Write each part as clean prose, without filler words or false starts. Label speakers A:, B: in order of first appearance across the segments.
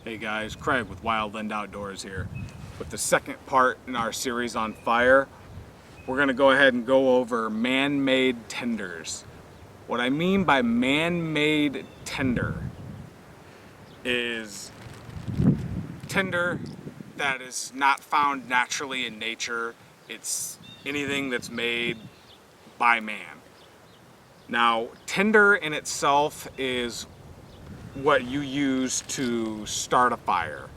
A: Hey guys, Craig with Wildland Outdoors here. With the second part in our series on fire, we're going to go ahead and go over man-made tinders. What I mean by man-made tinder is tinder that is not found naturally in nature. It's anything that's made by man. Now, tinder in itself is what you use to start a fire.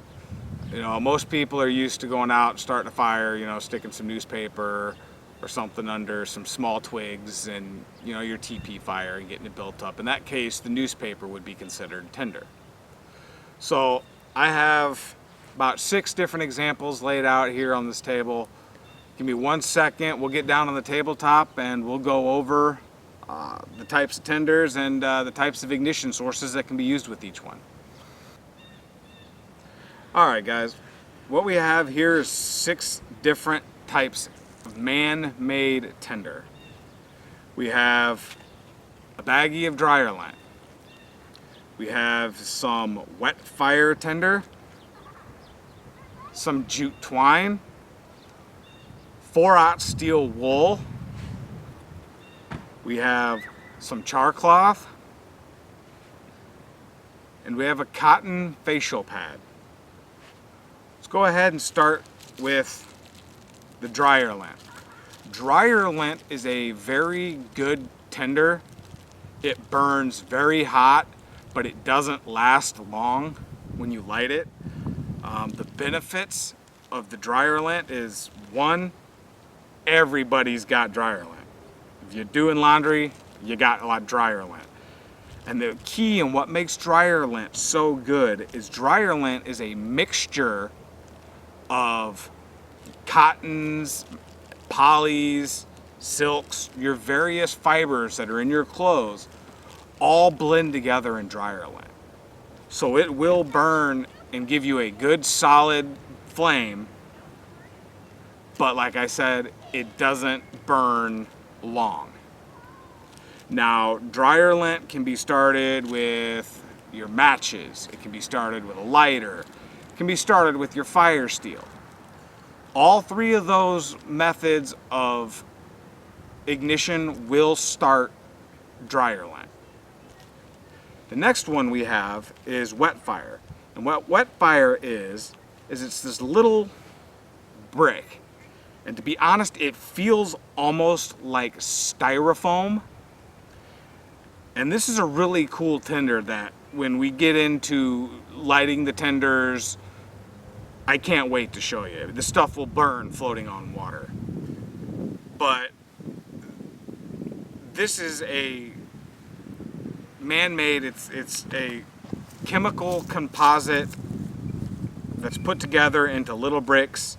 A: You know, most people are used to going out and starting a fire, you know, sticking some newspaper or something under some small twigs and, you know, your TP fire and getting it built up. In that case, the newspaper would be considered tinder. So I have about 6 different examples laid out here on this table. Give me 1 second, we'll get down on the tabletop and we'll go over the types of tinders and the types of ignition sources that can be used with each one. Alright guys, what we have here is 6 different types of man-made tinder. We have a baggie of dryer lint. We have some wet fire tinder, some jute twine, 4/0 steel wool. We have some char cloth, and we have a cotton facial pad. Let's go ahead and start with the dryer lint. Dryer lint is a very good tinder. It burns very hot, but it doesn't last long when you light it. The benefits of the dryer lint is, one, everybody's got dryer lint. If you're doing laundry, you got a lot of dryer lint. And the key and what makes dryer lint so good is dryer lint is a mixture of cottons, polys, silks, your various fibers that are in your clothes all blend together in dryer lint. So it will burn and give you a good solid flame, but like I said, it doesn't burn long. Now, dryer lint can be started with your matches. It can be started with a lighter. It can be started with your fire steel. All 3 of those methods of ignition will start dryer lint. The next one we have is wet fire. And what wet fire is it's this little brick. And to be honest, it feels almost like styrofoam. And this is a really cool tinder that when we get into lighting the tinders, I can't wait to show you. This stuff will burn floating on water. But this is a man-made, it's a chemical composite that's put together into little bricks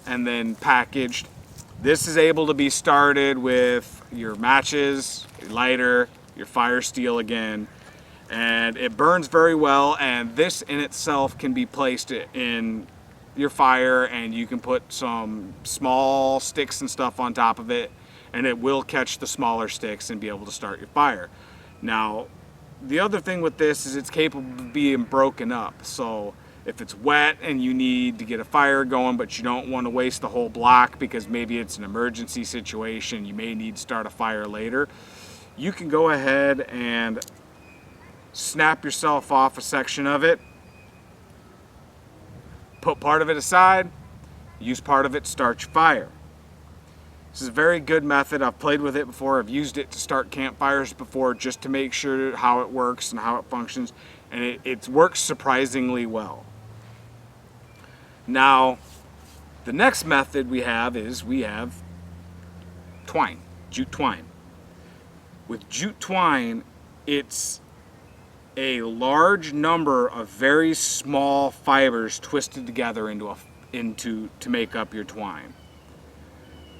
A: and then packaged. This is able to be started with your matches, your lighter, your fire steel again, and it burns very well, and this in itself can be placed in your fire and you can put some small sticks and stuff on top of it and it will catch the smaller sticks and be able to start your fire. Now, the other thing with this is it's capable of being broken up. So if it's wet and you need to get a fire going, but you don't want to waste the whole block because maybe it's an emergency situation, you may need to start a fire later, you can go ahead and snap yourself off a section of it, put part of it aside, use part of it to start your fire. This is a very good method. I've played with it before. I've used it to start campfires before just to make sure how it works and how it functions, and it works surprisingly well. Now, the next method we have twine, jute twine. With jute twine, it's a large number of very small fibers twisted together to make up your twine.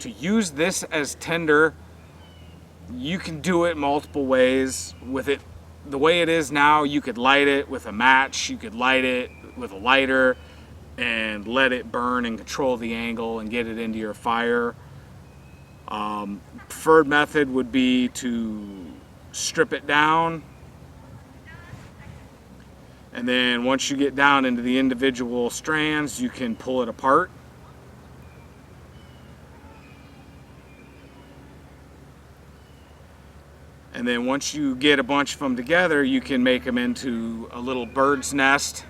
A: To use this as tinder, you can do it multiple ways. With it the way it is now, you could light it with a match, you could light it with a lighter and let it burn and control the angle and get it into your fire. Preferred method would be to strip it down And then once you get down into the individual strands, you can pull it apart. And then once you get a bunch of them together, you can make them into a little bird's nest,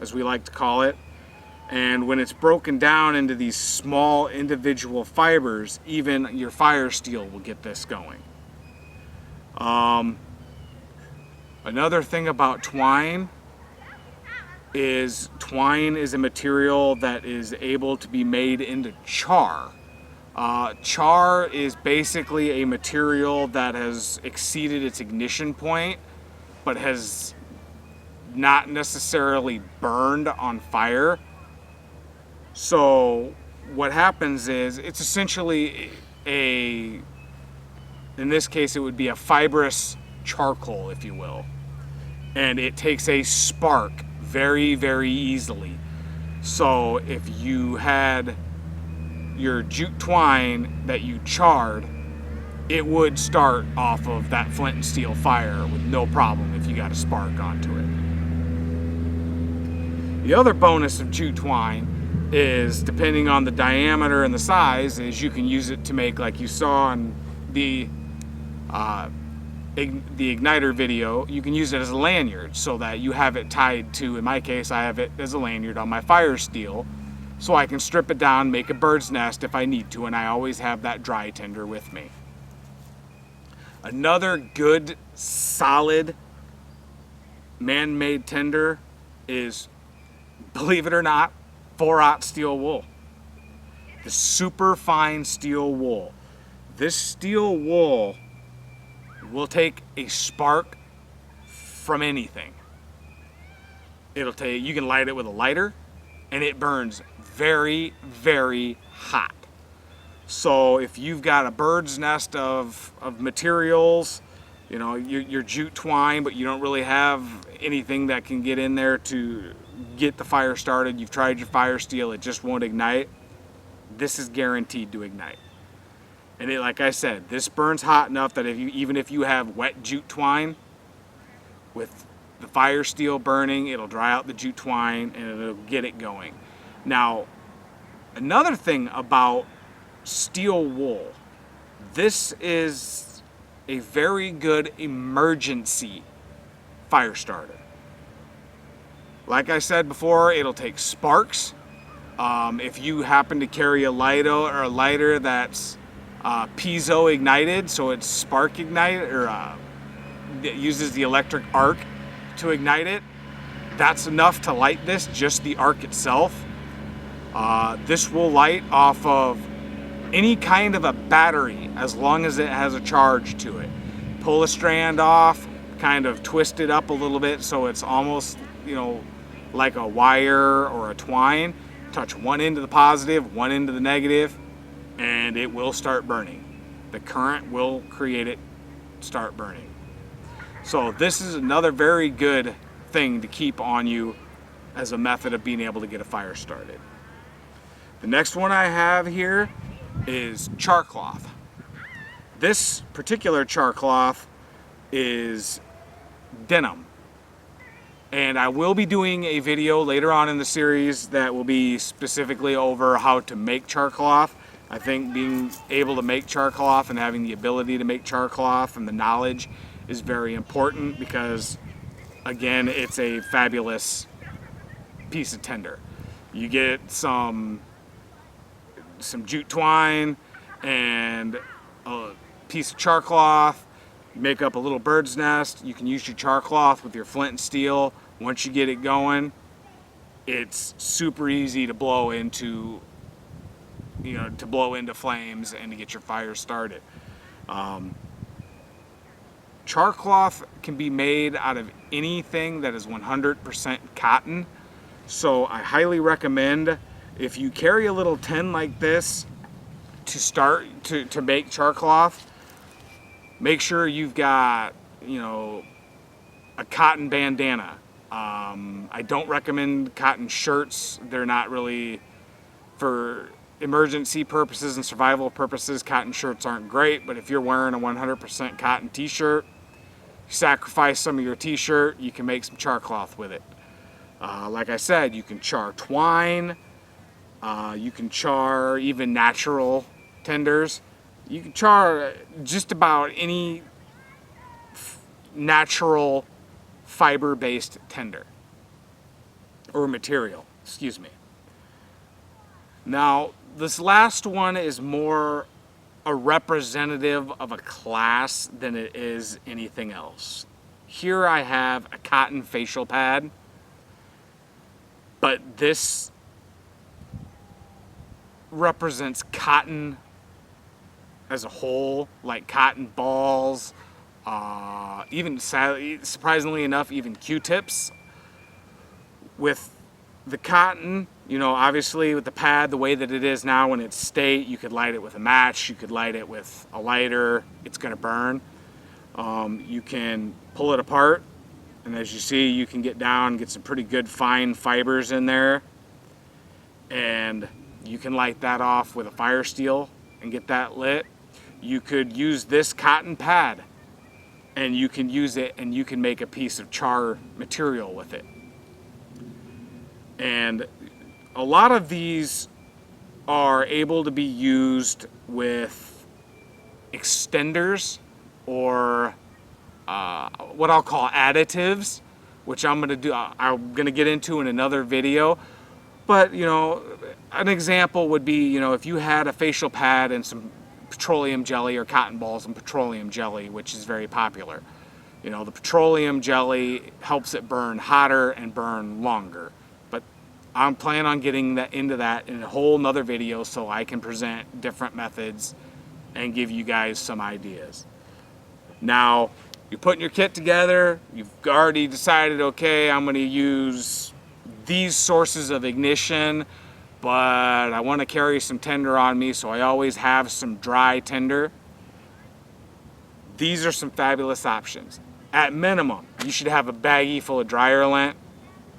A: as we like to call it. And when it's broken down into these small individual fibers, even your fire steel will get this going. Another thing about twine is a material that is able to be made into char. Char is basically a material that has exceeded its ignition point, but has not necessarily burned on fire. So what happens is it's essentially in this case it would be a fibrous charcoal, if you will. And it takes a spark very, very easily. So if you had your jute twine that you charred, it would start off of that flint and steel fire with no problem if you got a spark onto it. The other bonus of jute twine is, depending on the diameter and the size, is you can use it to make, like you saw in the igniter video, you can use it as a lanyard so that you have it tied to, in my case, I have it as a lanyard on my fire steel, so I can strip it down, make a bird's nest if I need to, and I always have that dry tinder with me. Another good, solid, man-made tinder is, believe it or not, 4/0 steel wool. The super fine steel wool. This steel wool will take a spark from anything. You can light it with a lighter, and it burns very, very hot. So if you've got a bird's nest of materials, you know, your jute twine, but you don't really have anything that can get in there to get the fire started, you've tried your fire steel, it just won't ignite, this is guaranteed to ignite. And like I said, this burns hot enough that even if you have wet jute twine, with the fire steel burning, it'll dry out the jute twine and it'll get it going. Now, another thing about steel wool, this is a very good emergency fire starter. Like I said before, it'll take sparks. If you happen to carry a lighter that's piezo ignited, so it's spark ignited, or it uses the electric arc to ignite it, that's enough to light this, just the arc itself. This will light off of any kind of a battery as long as it has a charge to it. Pull a strand off, kind of twist it up a little bit so it's almost, you know, like a wire or a twine. Touch one end to the positive, one end to the negative, and it will start burning. The current will create it start burning. So this is another very good thing to keep on you as a method of being able to get a fire started. The next one I have here is char cloth. This particular char cloth is denim. And I will be doing a video later on in the series that will be specifically over how to make char cloth. I think being able to make char cloth and having the ability to make char cloth and the knowledge is very important because, again, it's a fabulous piece of tinder. You get some jute twine and a piece of char cloth, make up a little bird's nest. You can use your char cloth with your flint and steel. Once you get it going, it's super easy to blow into, flames and to get your fire started. Char cloth can be made out of anything that is 100% cotton. So I highly recommend, if you carry a little tin like this to make char cloth, make sure you've got, a cotton bandana. I don't recommend cotton shirts. They're not really, for emergency purposes and survival purposes, cotton shirts aren't great, but if you're wearing a 100% cotton t-shirt, you sacrifice some of your t-shirt, you can make some char cloth with it. Like I said, you can char twine, you can char even natural tinders. You can char just about any natural fiber-based tinder or material, excuse me. Now, this last one is more a representative of a class than it is anything else. Here I have a cotton facial pad, but this represents cotton as a whole, like cotton balls, even surprisingly enough, even Q-tips. With the cotton, you know, obviously with the pad, the way that it is now when it's state, you could light it with a match, you could light it with a lighter, it's gonna burn. You can pull it apart, and as you see, you can get down, get some pretty good fine fibers in there, and you can light that off with a fire steel and get that lit. You could use this cotton pad, and you can use it and you can make a piece of char material with it. And a lot of these are able to be used with extenders or what I'll call additives, which I'm gonna get into in another video. But you know, an example would be, you know, if you had a facial pad and some petroleum jelly or cotton balls and petroleum jelly, which is very popular. You know, the petroleum jelly helps it burn hotter and burn longer. But I'm planning on getting into that in a whole nother video so I can present different methods and give you guys some ideas. Now, you're putting your kit together, you've already decided, okay, I'm gonna use these sources of ignition, but I want to carry some tinder on me, so I always have some dry tinder. These are some fabulous options. At minimum, you should have a baggie full of dryer lint.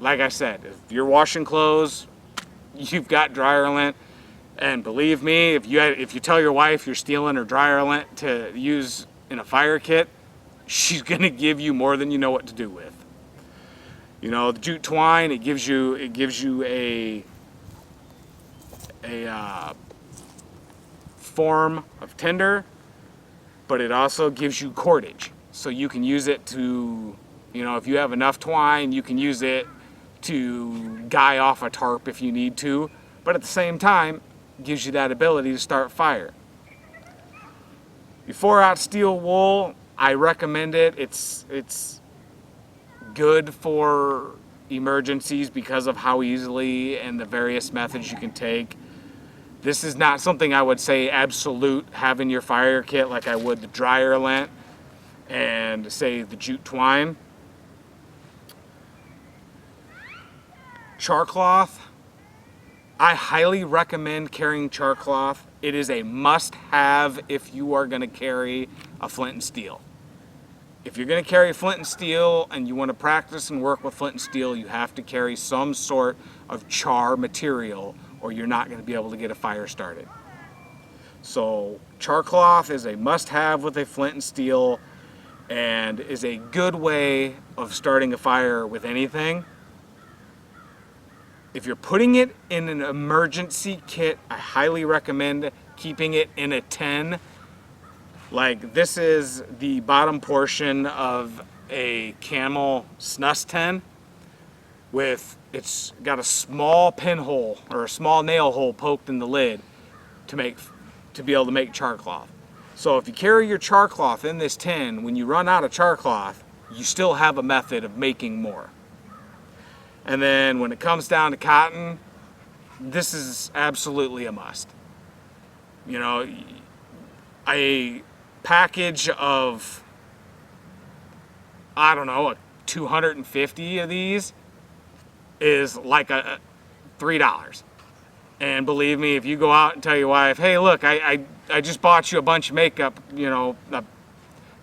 A: Like I said, if you're washing clothes, you've got dryer lint. And believe me, if you tell your wife you're stealing her dryer lint to use in a fire kit, she's gonna give you more than you know what to do with. You know, the jute twine, it gives you a form of tinder, but it also gives you cordage. So you can use it to, you know, if you have enough twine, you can use it to guy off a tarp if you need to, but at the same time, it gives you that ability to start fire. Your 4/0 steel wool, I recommend it. It's good for emergencies because of how easily and the various methods you can take. This is not something I would say absolute have in your fire kit like I would the dryer lint and say the jute twine. Char cloth, I highly recommend carrying char cloth. It is a must-have if you are going to carry a flint and steel. If you're going to carry flint and steel and you want to practice and work with flint and steel, you have to carry some sort of char material or you're not going to be able to get a fire started. So char cloth is a must-have with a flint and steel and is a good way of starting a fire with anything. If you're putting it in an emergency kit, I highly recommend keeping it in a tin. Like this is the bottom portion of a Camel snus tin it's got a small pinhole or a small nail hole poked in the lid to be able to make char cloth. So if you carry your char cloth in this tin, when you run out of char cloth, you still have a method of making more. And then when it comes down to cotton, this is absolutely a must. You know, a package of, I don't know, 250 of these is like $3. And believe me, if you go out and tell your wife, hey, look, I just bought you a bunch of makeup, you know,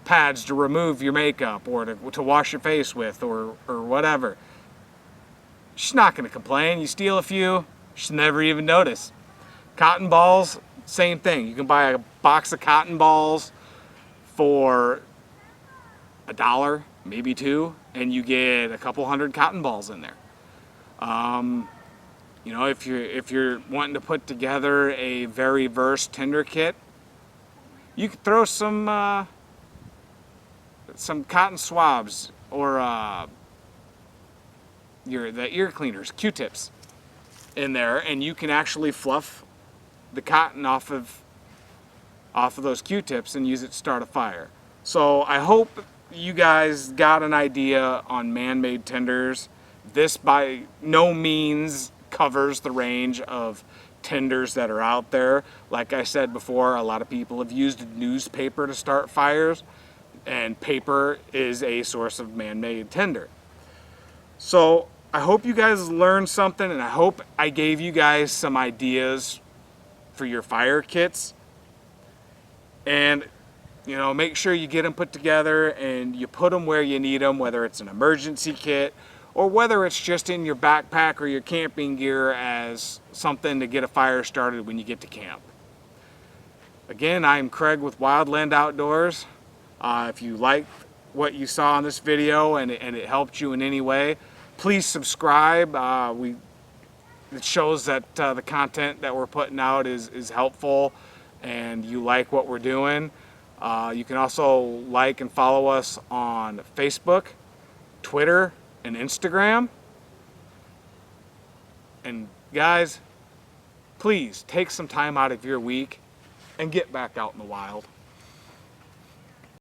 A: pads to remove your makeup or to wash your face with or whatever, she's not going to complain. You steal a few, she'll never even notice. Cotton balls, same thing. You can buy a box of cotton balls for $1, maybe $2, and you get a couple hundred cotton balls in there. You know, if you're wanting to put together a very versed Tinder kit, you could throw some cotton swabs or the ear cleaners, Q-tips, in there, and you can actually fluff the cotton off of those Q-tips and use it to start a fire. So I hope you guys got an idea on man-made tinders. This by no means covers the range of tinders that are out there. Like I said before, a lot of people have used newspaper to start fires, and paper is a source of man-made tinder. So I hope you guys learned something, and I hope I gave you guys some ideas for your fire kits. And you know, make sure you get them put together and you put them where you need them, whether it's an emergency kit or whether it's just in your backpack or your camping gear as something to get a fire started when you get to camp. Again, I'm Craig with Wildland Outdoors. If you liked what you saw in this video and it helped you in any way, please subscribe. It shows that the content that we're putting out is helpful and you like what we're doing. You can also like and follow us on Facebook, Twitter, and Instagram. And guys, please take some time out of your week and get back out in the wild.